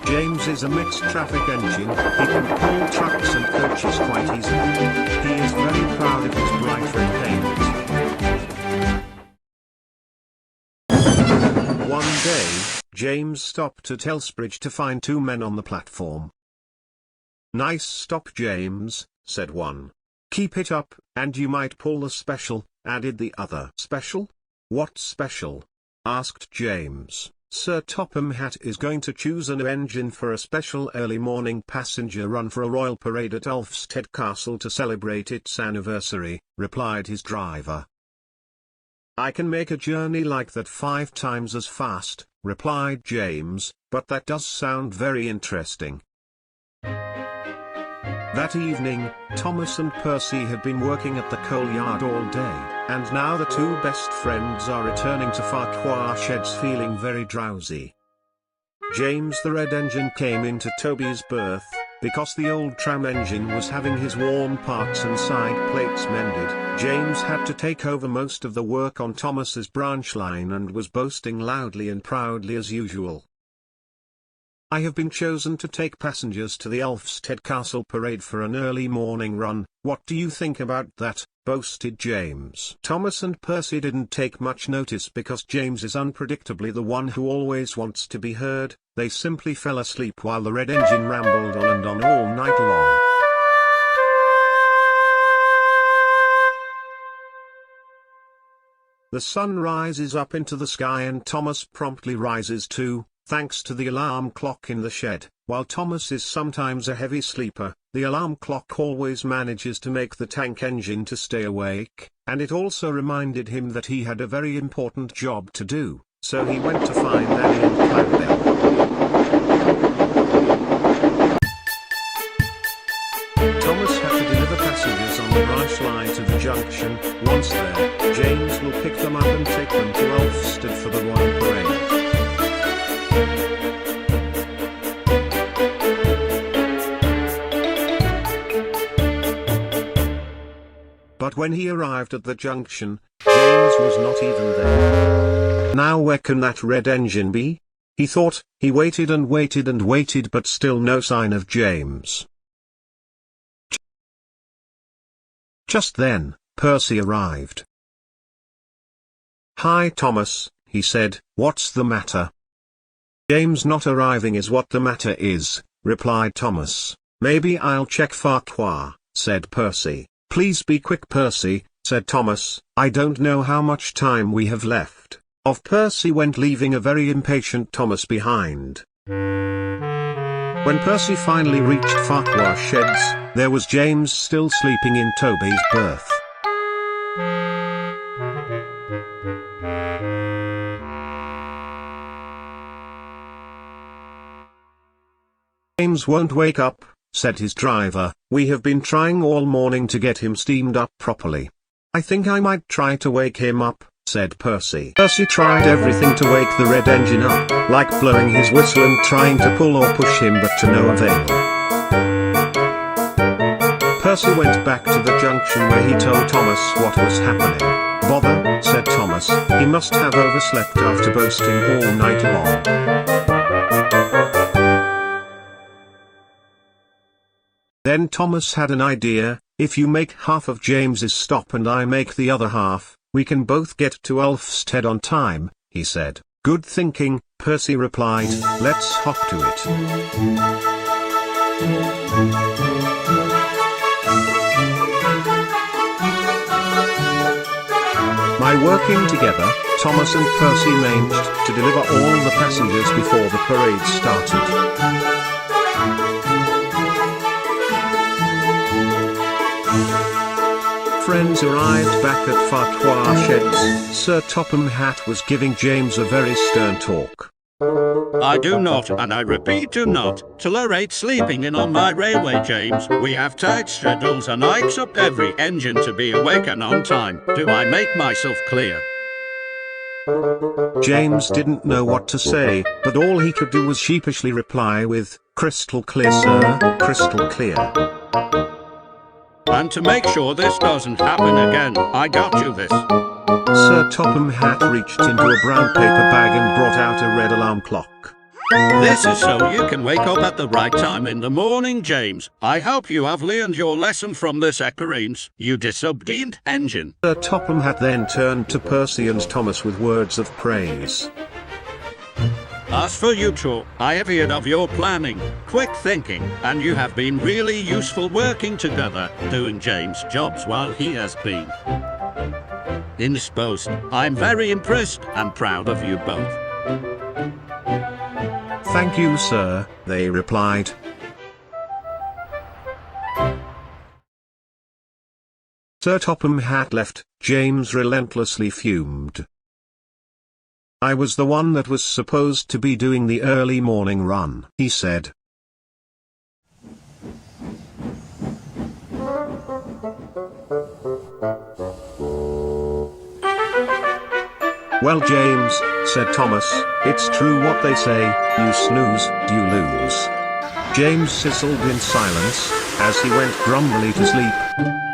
James is a mixed traffic engine. He can pull trucks and coaches quite easily. He is very proud of his bright red paint. One day, James stopped at Elsbridge to find two men on the platform. "Nice stop, James," said one. "Keep it up, and you might pull the special," added the other. "Special? What special?" asked James. "Sir Topham Hatt is going to choose a new engine for a special early morning passenger run for a royal parade at Ulfstead Castle to celebrate its anniversary," replied his driver. "I can make a journey like that 5 times as fast," replied James, "but that does sound very interesting." That evening, Thomas and Percy had been working at the coal yard all day, and now the two best friends are returning to Farquhar Sheds feeling very drowsy. James the red engine came into Toby's berth, because the old tram engine was having his worn parts and side plates mended. James had to take over most of the work on Thomas's branch line and was boasting loudly and proudly as usual. "I have been chosen to take passengers to the Ulfstead Castle parade for an early morning run. What do you think about that?" boasted James. Thomas and Percy didn't take much notice because James is unpredictably the one who always wants to be heard. They simply fell asleep while the red engine rambled on and on all night long. The sun rises up into the sky and Thomas promptly rises too, thanks to the alarm clock in the shed. While Thomas is sometimes a heavy sleeper, the alarm clock always manages to make the tank engine to stay awake, and it also reminded him that he had a very important job to do, so he went to find Annie and Clarabelle. Thomas had to deliver passengers on the branch line to the junction. Once there, James will pick them up and take them to Ulfstead for the royal parade. But when he arrived at the junction, James was not even there. Now where can that red engine be? He thought. He waited and waited and waited, but still no sign of James. Just then, Percy arrived. "Hi Thomas," he said, "what's the matter?" "James not arriving is what the matter is," replied Thomas. "Maybe I'll check Farquhar," said Percy. "Please be quick Percy," said Thomas. "I don't know how much time we have left." Off Percy went, leaving a very impatient Thomas behind. When Percy finally reached Farquhar Sheds, there was James still sleeping in Toby's berth. "James won't wake up," said his driver. "We have been trying all morning to get him steamed up properly." "I think I might try to wake him up," said Percy. Percy tried everything to wake the red engine up, like blowing his whistle and trying to pull or push him, but to no avail. Percy went back to the junction where he told Thomas what was happening. "Bother," said Thomas, "he must have overslept after boasting all night long." Then Thomas had an idea. "If you make half of James's stop and I make the other half, we can both get to Ulfstead on time," he said. "Good thinking," Percy replied. "Let's hop to it." By working together, Thomas and Percy managed to deliver all the passengers before the parade started. Friends arrived back at Farquhar Sheds. Sir Topham Hatt was giving James a very stern talk. "I do not, and I repeat do not, tolerate sleeping in on my railway, James. We have tight schedules and I expect every engine to be awake and on time. Do I make myself clear?" James didn't know what to say, but all he could do was sheepishly reply with, "Crystal clear, sir, crystal clear." And to make sure this doesn't happen again, I got you this. Sir Topham Hatt reached into a brown paper bag and brought out a red alarm clock. This is so you can wake up at the right time in the morning, James. I hope you have learned your lesson from this experience, you disobedient engine. Sir Topham Hatt then turned to Percy and Thomas with words of praise. As for you two, I have heard of your planning, quick thinking, and you have been really useful working together, doing James' jobs while he has been indisposed. I'm very impressed and proud of you both. Thank you, sir, they replied. Sir Topham Hatt left. James relentlessly fumed. I was the one that was supposed to be doing the early morning run, he said. Well, James, said Thomas, it's true what they say, you snooze, you lose. James sizzled in silence, as he went grumbly to sleep.